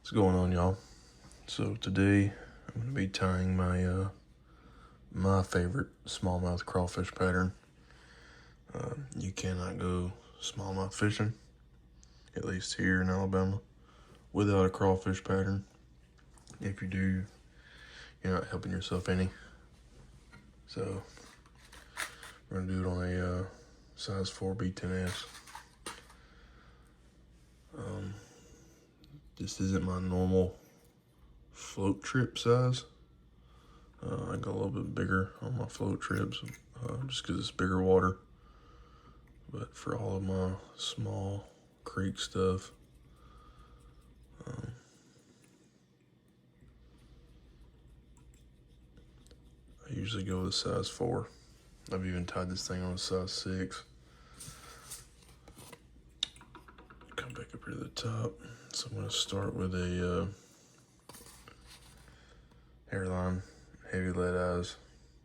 What's going on, y'all? So today I'm going to be tying my my favorite smallmouth crawfish pattern. You cannot go smallmouth fishing, at least here in Alabama, without a crawfish pattern. If you do, you're not helping yourself any. So we're going to do it on a size 4 B10S. This isn't my normal float trip size. I go a little bit bigger on my float trips just because it's bigger water. But for all of my small creek stuff, I usually go with a size 4. I've even tied this thing on a size 6. Come back up here to the top. So I'm going to start with a hareline, heavy lead eyes,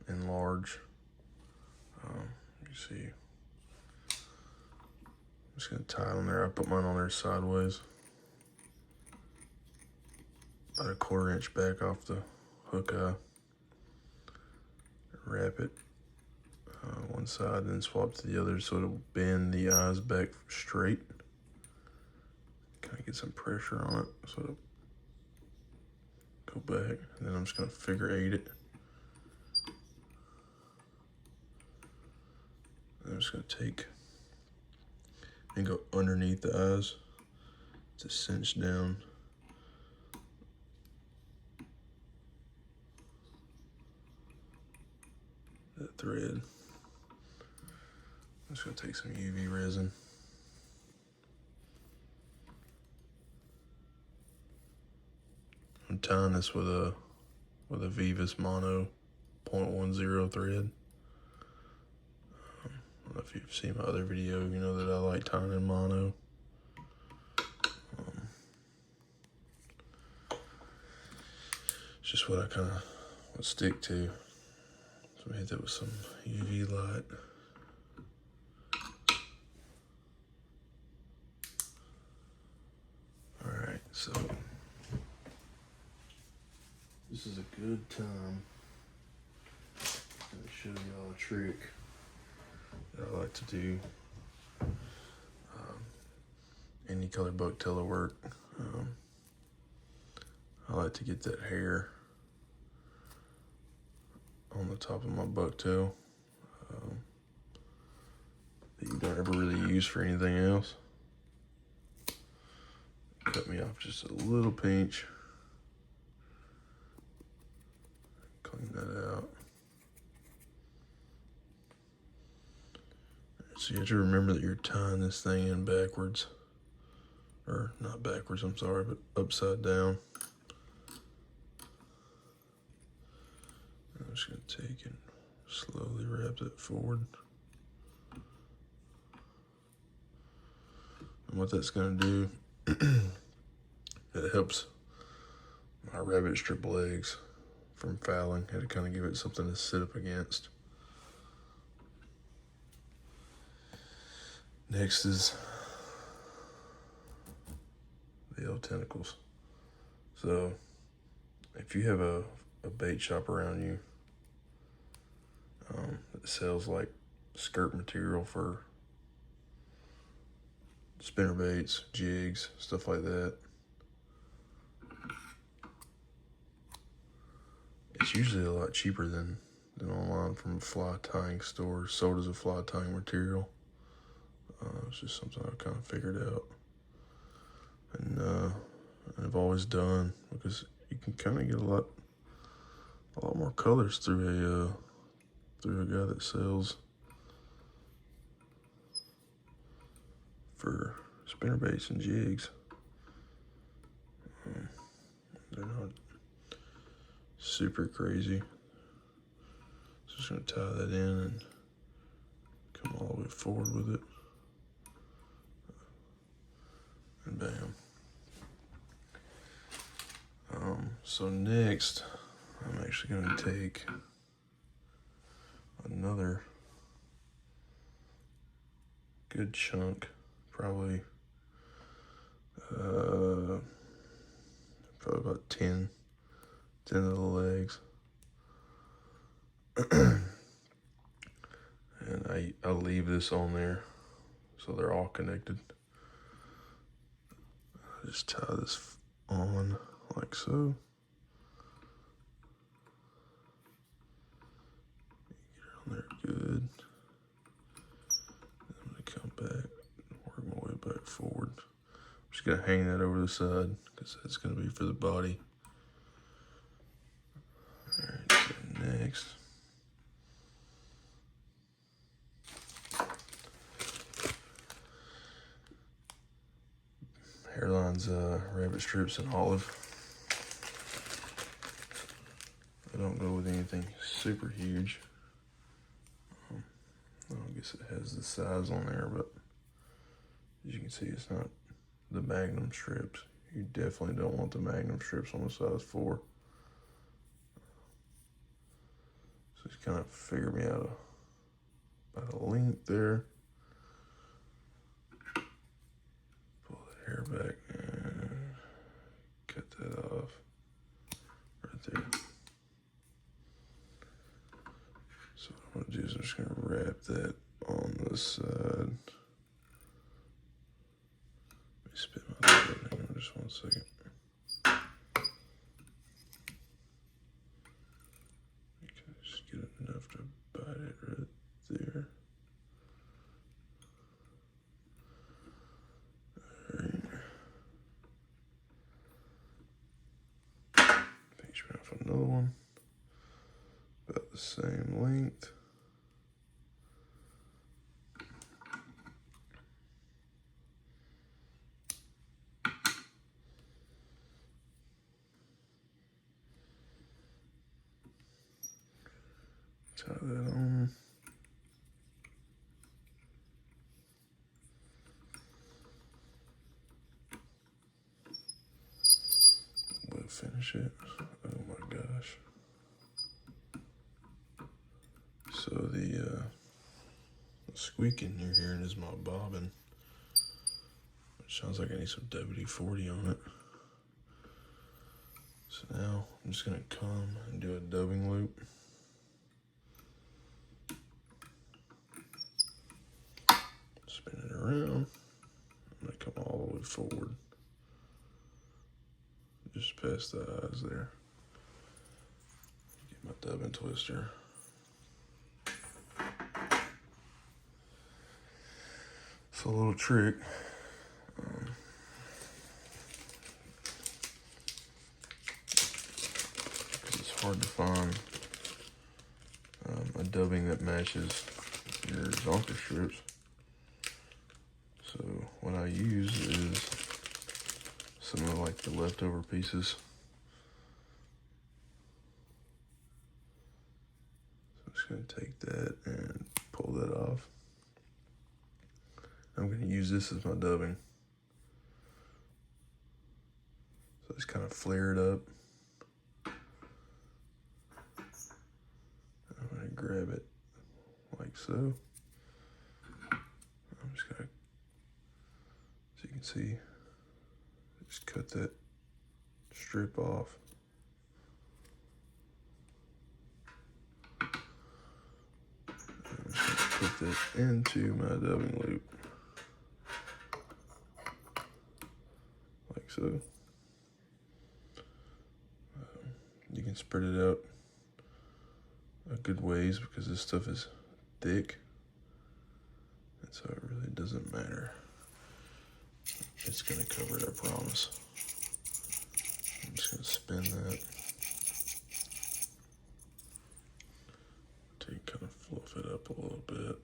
and large. You see, I'm just going to tie it on there. I put mine on there sideways, about a 1/4 inch back off the hook eye. Wrap it one side, then swap to the other so it'll bend the eyes back straight. Kind of get some pressure on it so it'll go back. And then I'm just going to figure 8 it. And I'm just going to take and go underneath the eyes to cinch down that thread. I'm just going to take some UV resin. I'm tying this with a Vivas Mono 0.10 thread. I don't know if you've seen my other video, you know that I like tying in mono. It's just what I kind of would stick to. So I hit that with some UV light. Alright, so this is a good time to show y'all a trick that I like to do. Any color bucktail will work. I like to get that hair on the top of my bucktail that you don't ever really use for anything else. Cut me off just a little pinch. Clean that out. So you have to remember that you're tying this thing in backwards. Or not backwards, I'm sorry, but upside down. I'm just going to take and slowly wrap that forward. And what that's going to do, it helps my rabbit strip legs from fouling. I had to kind of give it something to sit up against. Next is the L tentacles. So if you have a bait shop around you that sells like skirt material for spinner baits, jigs, stuff like that, it's usually a lot cheaper than online from a fly tying store, sold as a fly tying material. It's just something I kind of figured out, and I've always done, because you can kind of get a lot more colors through a guy that sells for spinner baits and jigs. They're not super crazy. So just gonna tie that in and come all the way forward with it. And bam. So next, I'm actually going to take another good chunk, probably probably about 10 of the legs. And I leave this on there so they're all connected. I just tie this on like so. Get it on there good. I'm gonna come back, work my way back forward. I'm just gonna hang that over the side because that's gonna be for the body. All right, so next. Hareline's rabbit strips and olive. I don't go with anything super huge. I guess it has the size on there, but as you can see, it's not the Magnum strips. You definitely don't want the Magnum strips on the size 4. So just kind of figure me out about a length there. Pull that hair back and cut that off right there. So what I'm gonna do is I'm just gonna wrap that on the side. Let me spin my thread. Hang on just 1 second. Okay, just get enough to bite it right there. Alright. Pinch me off another one. About the same length. Tie that on. We'll finish it. Oh my gosh. So the squeaking you're hearing is my bobbin, which sounds like I need some WD-40 on it. So now I'm just gonna come and do a dubbing loop. Spin it around. I'm gonna come all the way forward. Just past the eyes there. Get my dubbing twister. So a little trick. It's hard to find a dubbing that matches your zonker strips. So what I use is some of like the leftover pieces. So I'm just gonna take that and pull that off. I'm gonna use this as my dubbing. So just kind of flare it up. I'm gonna grab it like so. I'm just gonna, so you can see, just cut that strip off. I'm just gonna put that into my dubbing loop. Like so. You can spread it out a good ways because this stuff is thick, and so it really doesn't matter. It's gonna cover it, I promise. I'm just gonna spin that to kind of fluff it up a little bit.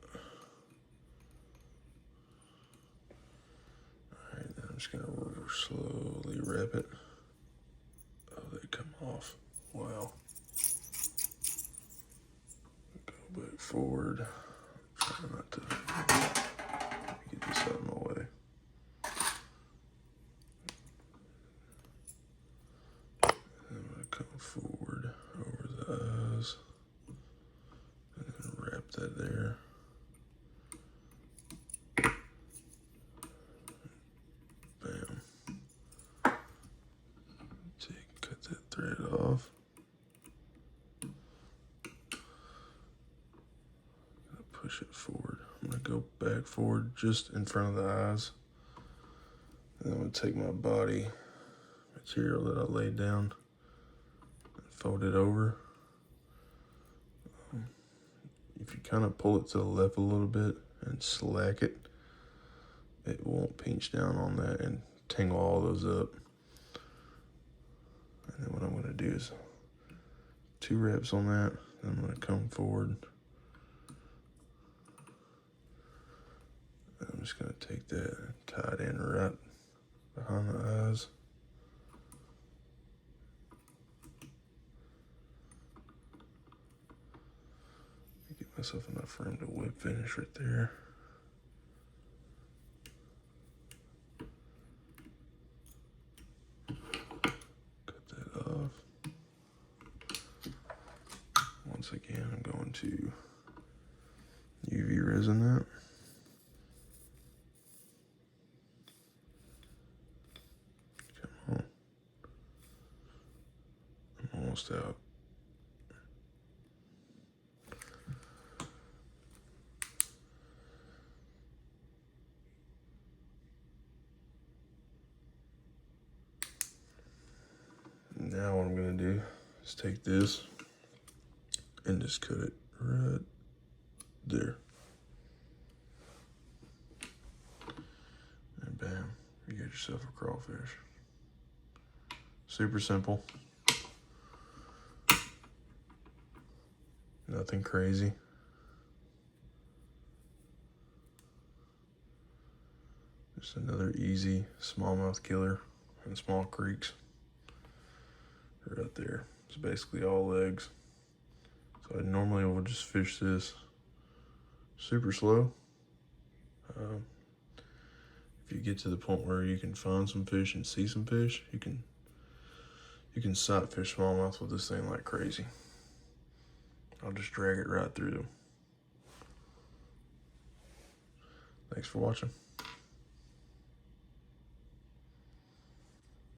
Alright, then I'm just gonna slowly wrap it. Oh, they come off. Wow. Go back forward. Try not to get this out of my way. And I'm gonna come forward over the eyes and then wrap that there. Bam. Take thread off. Push it forward. I'm gonna go back forward just in front of the eyes. And I'm gonna take my body material that I laid down and fold it over. If you kind of pull it to the left a little bit and slack it, it won't pinch down on that and tangle all those up. And then what I'm gonna do is 2 reps on that. Then I'm gonna come forward. I'm just gonna take that and tie it in right behind the eyes. Get myself enough room to whip finish right there. Cut that off. Once again, I'm going to UV resin that. Come on. I'm almost out. Now what I'm gonna do is take this and just cut it right there. And bam, you get yourself a crawfish. Super simple. Nothing crazy. Just another easy smallmouth killer in small creeks. Right there. It's basically all legs. So I normally will just fish this super slow. If you get to the point where you can find some fish and see some fish, you can sight fish smallmouth with this thing like crazy. I'll just drag it right through them. Thanks for watching.